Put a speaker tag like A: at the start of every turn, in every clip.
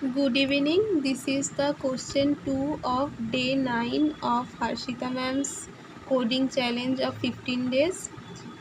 A: Good evening. This is the question 2 of day 9 of Harshita ma'am's coding challenge of 15 days.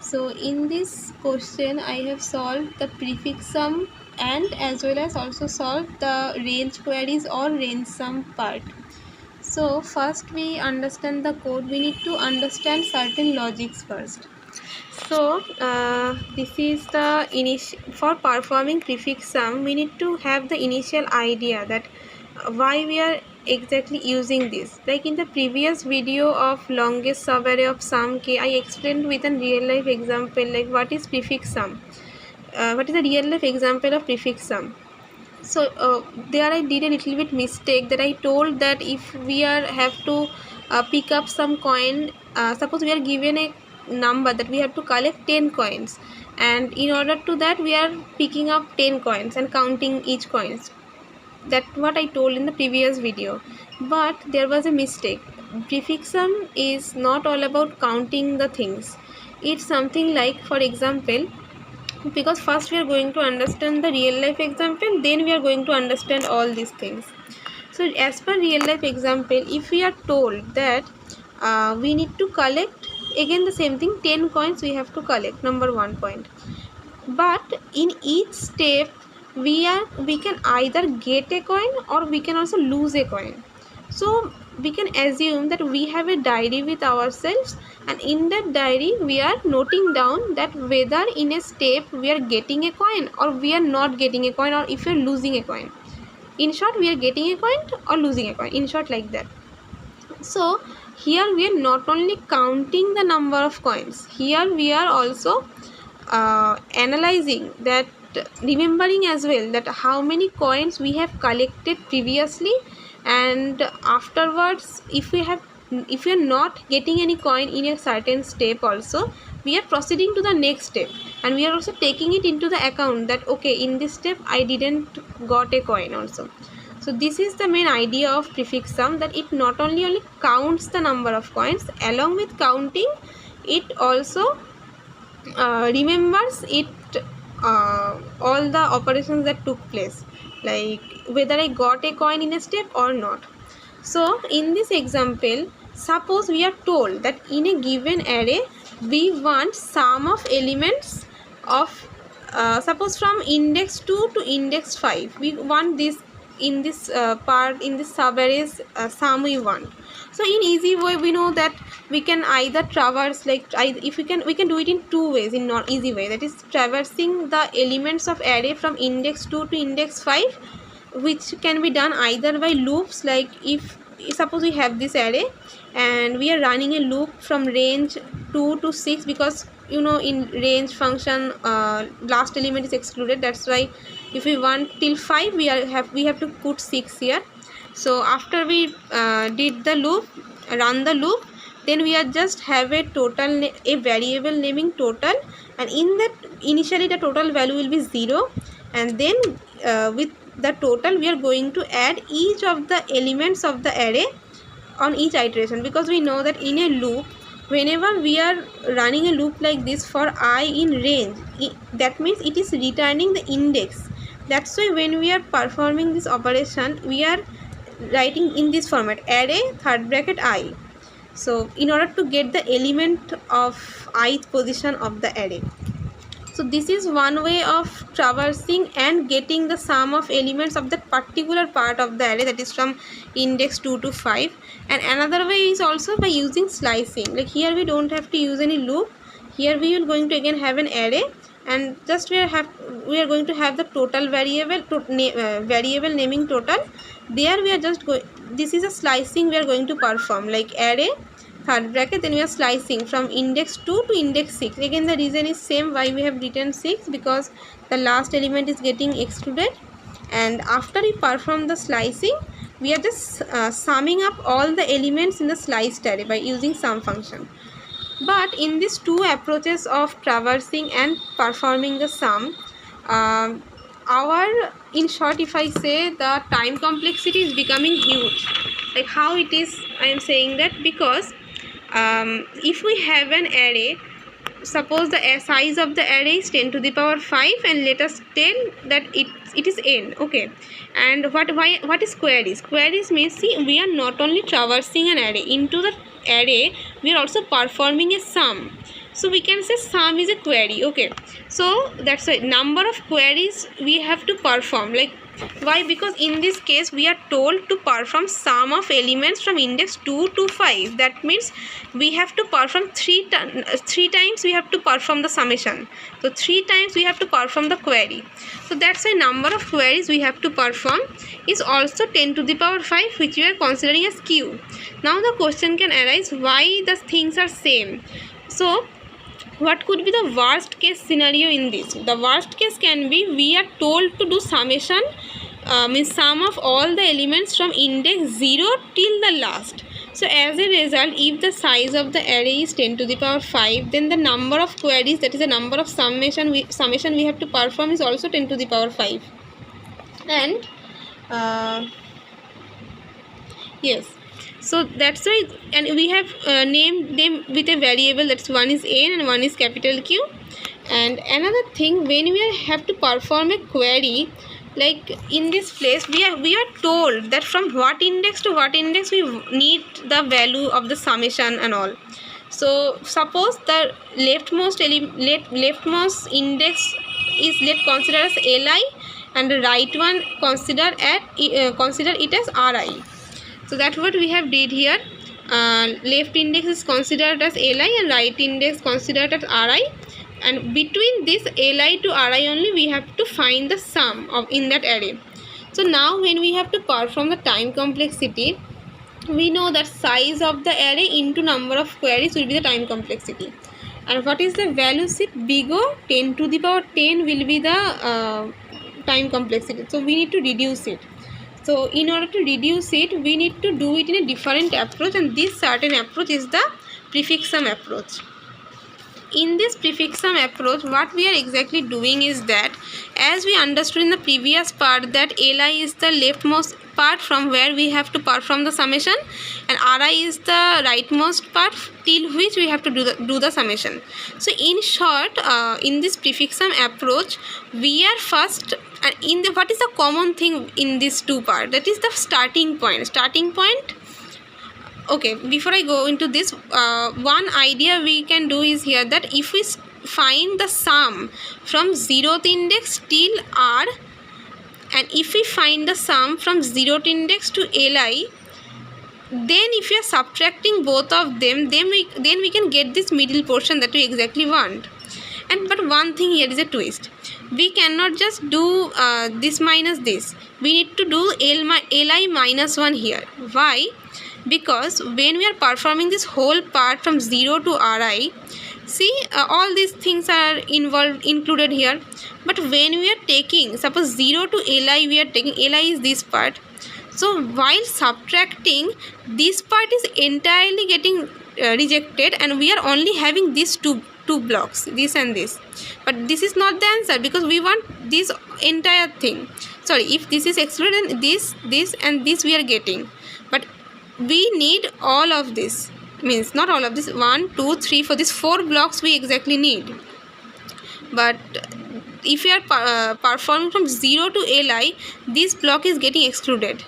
A: So in this question I have solved the prefix sum and as well as also solved the range queries or range sum part. So first we understand the code. We need to understand certain logics first. So this is the for performing prefix sum. We need to have the initial idea that why we are exactly using this. Like in the previous video of longest subarray of sum k, I explained with a real life example like what is prefix sum. What is a real life example of prefix sum? So there I did a little bit mistake that I told that if we are have to pick up some coin, suppose we are given a number that we have to collect 10 coins, and in order to that we are picking up 10 coins and counting each coins. That what I told in the previous video, but there was a mistake. Prefix sum is not all about counting the things. It's something like, for example, because first we are going to understand the real life example, then we are going to understand all these things. So as per real life example, if we are told that we need to collect again the same thing, 10 coins we have to collect, number 1 point, but in each step we can either get a coin or we can also lose a coin. So we can assume that we have a diary with ourselves, and in that diary we are noting down that whether in a step we are getting a coin or we are not getting a coin, or if we are losing a coin. In short, we are getting a coin or losing a coin, in short, like that. So here we are not only counting the number of coins, here we are also analyzing that, remembering as well that how many coins we have collected previously, and afterwards if we are not getting any coin in a certain step also, we are proceeding to the next step, and we are also taking it into the account that okay, in this step I didn't got a coin also. So this is the main idea of prefix sum, that it not only counts the number of coins, along with counting it also remembers it, all the operations that took place, like whether I got a coin in a step or not. So in this example, suppose we are told that in a given array we want sum of elements of suppose from index 2 to index 5, we want this in this part, in this subarrays sum we want. So in easy way we know that we can either traverse, like if we can do it in two ways, in not easy way, that is traversing the elements of array from index 2 to index 5, which can be done either by loops. Like if suppose we have this array and we are running a loop from range 2 to 6, because you know in range function last element is excluded, that's why if we want till 5 we have to put 6 here. So after we did the loop, run the loop, then we are just have a total, a variable naming total, and in that initially the total value will be 0, and then with the total we are going to add each of the elements of the array on each iteration, because we know that in a loop, whenever we are running a loop like this for I in range, that means it is returning the index. That's why when we are performing this operation, we are writing in this format, array third bracket I. So in order to get the element of ith position of the array. So this is one way of traversing and getting the sum of elements of that particular part of the array, that is from index 2 to 5. And another way is also by using slicing. Like here we don't have to use any loop. Here we are going to again have an array, and just we are going to have the total variable variable naming total. There we are just going, this is a slicing we are going to perform, like array third bracket, then we are slicing from index 2 to index 6. Again the reason is same, why we have written 6, because the last element is getting excluded, and after we perform the slicing we are just summing up all the elements in the sliced array by using sum function. But in these two approaches of traversing and performing the sum, our, in short, if I say, the time complexity is becoming huge. Like how it is, I am saying that because if we have an array suppose the size of the array is 10 to the power 5, and let us tell that it is n. Okay, and what is queries? Queries means, see, we are not only traversing an array. Into the array we are also performing a sum, so we can say sum is a query. Okay, so that's why number of queries we have to perform. Like, why? Because in this case we are told to perform sum of elements from index 2 to 5. That means we have to perform three times we have to perform the summation. So 3 times we have to perform the query. So that's why number of queries we have to perform is also 10 to the power 5, which we are considering as q. Now the question can arise, why the things are same? So what could be the worst case scenario in this? The worst case can be, we are told to do summation, means sum of all the elements from index 0 till the last. So as a result, if the size of the array is 10 to the power 5, then the number of queries, that is the number of summation we have to perform, is also 10 to the power 5. And yes, so that's why, and we have named them with a variable, that's one is n and one is capital Q. And another thing, when we have to perform a query, like in this place we are told that from what index to what index we need the value of the summation and all. So suppose the leftmost index is, let's consider as li, and the right one consider it as ri. So that's what we have did here. Left index is considered as li and right index considered as ri, and between this li to ri only we have to find the sum of in that array. So now when we have to perform the time complexity, we know that size of the array into number of queries will be the time complexity. And what is the value sheet? Big O, 10 to the power 10 will be the time complexity. So we need to reduce it. So in order to reduce it, we need to do it in a different approach, and this certain approach is the prefix sum approach. In this prefix sum approach, what we are exactly doing is that, as we understood in the previous part, that li is the leftmost part from where we have to perform the summation, and ri is the rightmost part till which we have to do the summation. So in short, in this prefix sum approach, we are first, and what is the common thing in these two parts? That is the starting point. Okay, before I go into this, one idea we can do is here, that if we find the sum from 0th index till r, and if we find the sum from 0th index to li, then if we are subtracting both of them, then we can get this middle portion that we exactly want. And but one thing here is a twist. We cannot just do this minus this. We need to do li minus 1 here. Why? Because when we are performing this whole part from 0 to ri, see, all these things are included here. But when we are taking, suppose 0 to li, we are taking li is this part. So while subtracting, this part is entirely getting rejected, and we are only having these two blocks, this and this. But this is not the answer, because we want this entire thing. Sorry, if this is excluded, then this and this we are getting. But we need all of this, means not all of this, 1 2 3 for these 4 blocks we exactly need. But if you are performing from 0 to li, this block is getting excluded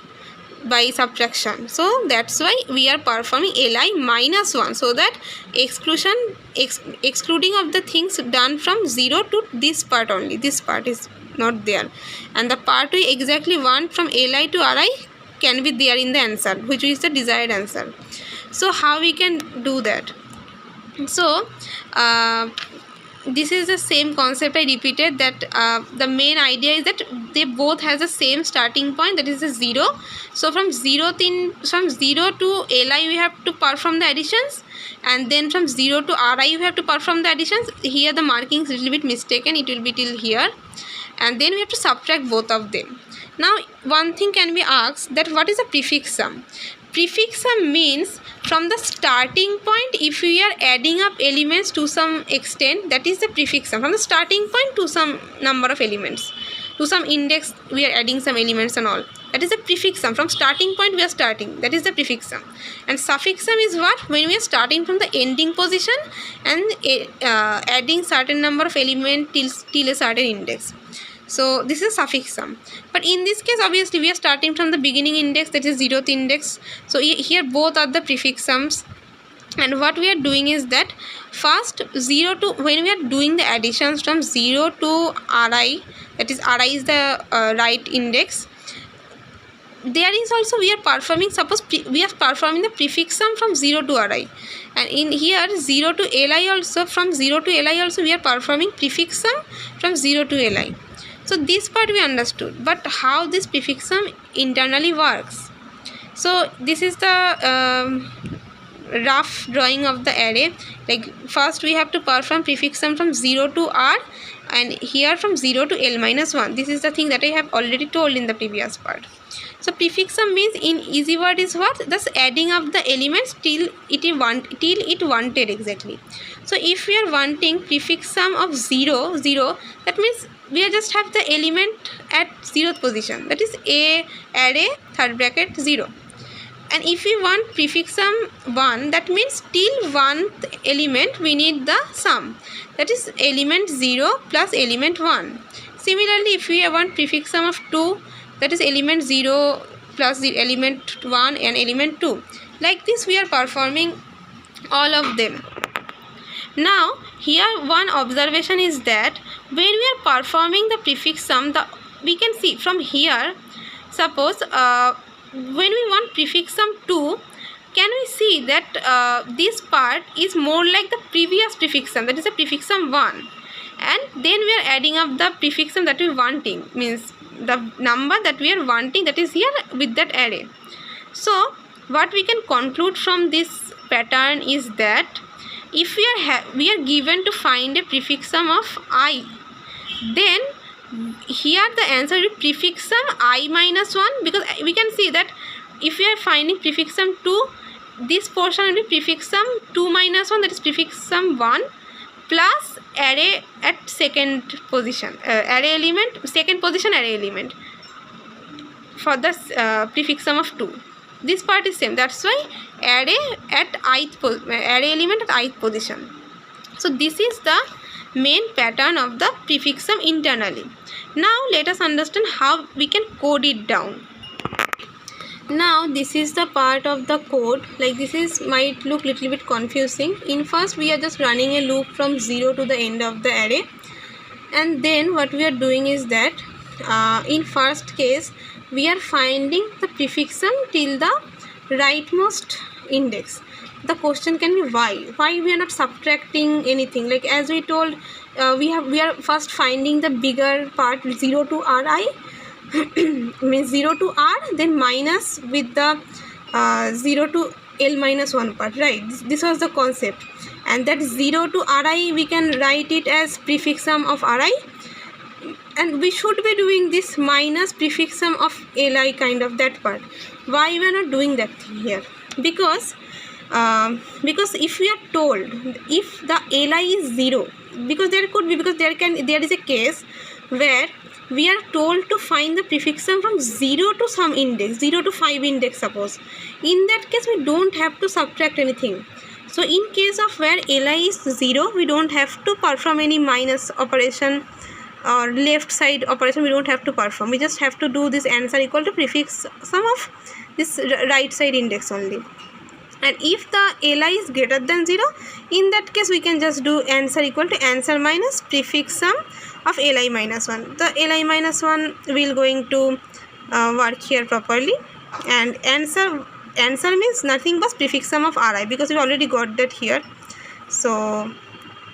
A: by subtraction. So that's why we are performing li minus 1, so that excluding of the things done from 0 to this part only. This part is not there, and the part we exactly want from li to ri can be there in the answer, which is the desired answer. So how we can do that? So this is the same concept I repeated, that the main idea is that they both has the same starting point, that is the 0. So from 0 to li we have to perform the additions, and then from 0 to ri we have to perform the additions. Here the marking is a little bit mistaken, it will be till here, and then we have to subtract both of them. Now one thing can be asked, that what is a prefix sum? Prefix sum means from the starting point, if we are adding up elements to some extent, that is the prefix sum. From the starting point to some number of elements, to some index we are adding some elements and all. That is the prefix sum. From starting point we are starting. That is the prefix sum. And suffix sum is what? When we are starting from the ending position and adding certain number of element till a certain index. So this is suffix sum. But in this case, obviously we are starting from the beginning index, that is 0th index. So here both are the prefix sums. And what we are doing is that first 0 to, when we are doing the additions from 0 to Ri, that is Ri is the right index, there is also we are performing, suppose we are performing the prefix sum from 0 to Ri, and in here 0 to Li also, from 0 to Li also we are performing prefix sum from 0 to Li. So this part we understood, but how this prefix sum internally works? So this is the rough drawing of the array. Like first we have to perform prefix sum from 0 to R, and here from 0 to L minus 1. This is the thing that I have already told in the previous part. So prefix sum means in easy word is what? Thus adding up the elements till it wanted exactly. So if we are wanting prefix sum of 0, 0, that means we just have the element at 0th position, that is a array third bracket 0. And if we want prefix sum 1, that means till 1th element we need the sum, that is element 0 plus element 1. Similarly, if we want prefix sum of 2, that is element 0 plus the element 1 and element 2. Like this we are performing all of them. Now here one observation is that when we are performing the prefix sum, we can see from here, suppose when we want prefix sum 2, can we see that this part is more like the previous prefix sum, that is the prefix sum 1, and then we are adding up the prefix sum that we are wanting, means the number that we are wanting, that is here with that array. So what we can conclude from this pattern is that if we are given to find a prefix sum of I, then here the answer will be prefix sum I minus 1, because we can see that if we are finding prefix sum 2, this portion will be prefix sum 2 minus 1, that is prefix sum 1 plus array at second position, array element, second position array element for the prefix sum of 2. This part is same, that's why array element at ith position. So this is the main pattern of the prefix sum internally. Now let us understand how we can code it down. Now this is the part of the code, like this is might look little bit confusing. In first we are just running a loop from 0 to the end of the array, and then what we are doing is that in first case we are finding the prefix sum till the rightmost index. The question can be why we are not subtracting anything, like as we told, we are first finding the bigger part 0 to Ri means 0 to R, then minus with the 0 to L minus 1 part, right? This was the concept, and that 0 to Ri we can write it as prefix sum of Ri, and we should be doing this minus prefix sum of Li kind of that part. Why we are not doing that thing here? Because if we are told if the Li is 0, because there could be, because there is a case where we are told to find the prefix sum from 0 to some index, 0 to 5 index suppose. In that case we don't have to subtract anything. So in case of where Li is 0, we don't have to perform any minus operation or left side operation, we don't have to perform. We just have to do this answer equal to prefix sum of this right side index only. And if the Li is greater than 0, in that case we can just do answer equal to answer minus prefix sum of Li minus 1. The Li minus 1 will going to work here properly, and answer means nothing but prefix sum of Ri, because we already got that here. So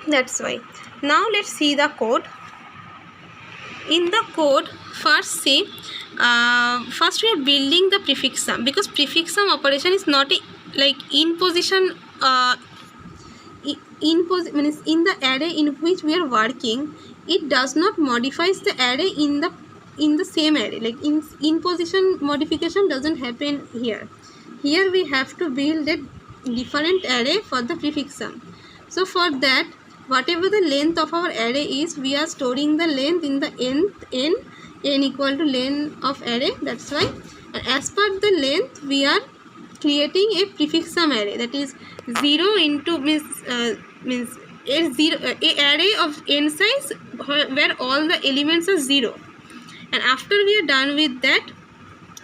A: that's why. Now let's see the code. In the code, first see, first we are building the prefix sum, because prefix sum operation is not like in position, in the array in which we are working, it does not modifies the array in the same array, like in position modification doesn't happen here. Here we have to build a different array for the prefix sum. So for that, whatever the length of our array is, we are storing the length in the n n equal to length of array, that's why. And as per the length we are creating a prefix sum array, that is 0 into means a array of n size where all the elements are 0. And after we are done with that,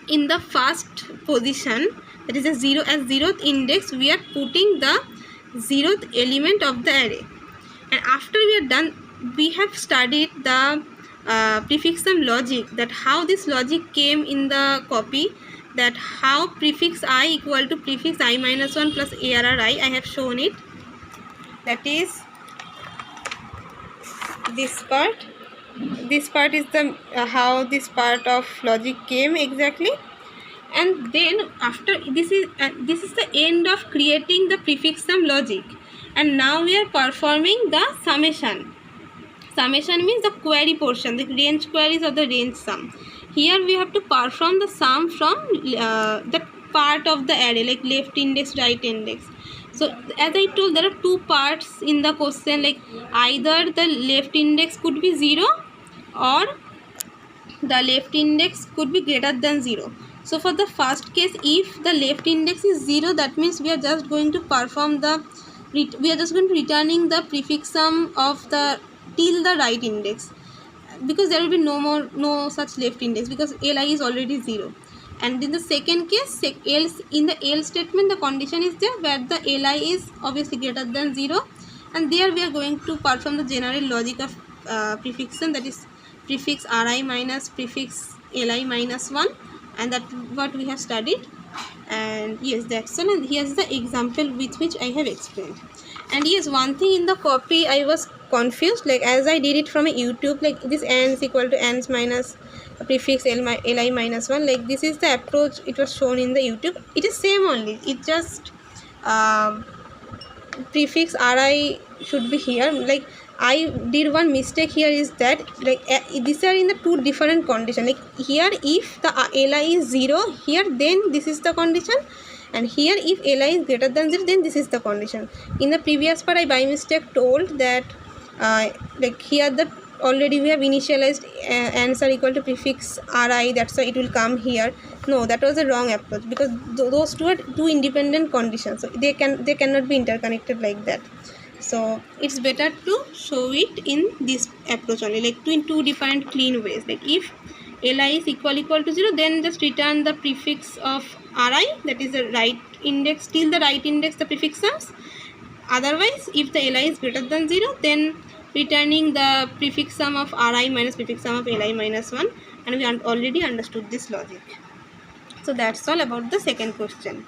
A: in the first position, that is a 0 as 0th index, we are putting the 0th element of the array. And after we are done, we have studied the prefix sum logic, that how this logic came in the copy, that how prefix I equal to prefix I minus 1 plus arri, I have shown it. That is this part. This part is the how this part of logic came exactly. And then after this is the end of creating the prefix sum logic. And now we are performing the summation. Summation means the query portion, the range queries or the range sum. Here we have to perform the sum from the part of the array, like left index, right index. So as I told, there are two parts in the question, like either the left index could be 0 or the left index could be greater than 0. So for the first case, if the left index is 0, that means we are just going to perform the returning the prefix sum of the till the right index, because there will be no such left index, because li is already 0. And in the second case, in the L statement, the condition is there where the li is obviously greater than 0, and there we are going to perform the general logic of prefix sum, that is prefix ri minus prefix li minus 1, and that what we have studied. And yes, that's all. And here's the example with which I have explained. And yes, one thing in the copy I was confused, like as I did it from a YouTube, like this n is equal to n minus prefix li minus 1, like this is the approach it was shown in the YouTube. It is same only, it just prefix ri should be here. Like I did one mistake here, is that like these are in the two different conditions. Like here if the li is 0, here then this is the condition, and here if li is greater than 0, then this is the condition. In the previous part I by mistake told that like here the already we have initialized answer equal to prefix ri, that's why it will come here. No, that was a wrong approach, because those two are two independent conditions, so they cannot be interconnected like that. So it's better to show it in this approach only, like in two different clean ways. Like if li is equal to 0, then just return the prefix of ri, that is the right index, till the right index the prefix sums. Otherwise, if the li is greater than 0, then returning the prefix sum of ri minus prefix sum of li minus 1, and we already understood this logic. So that's all about the second question.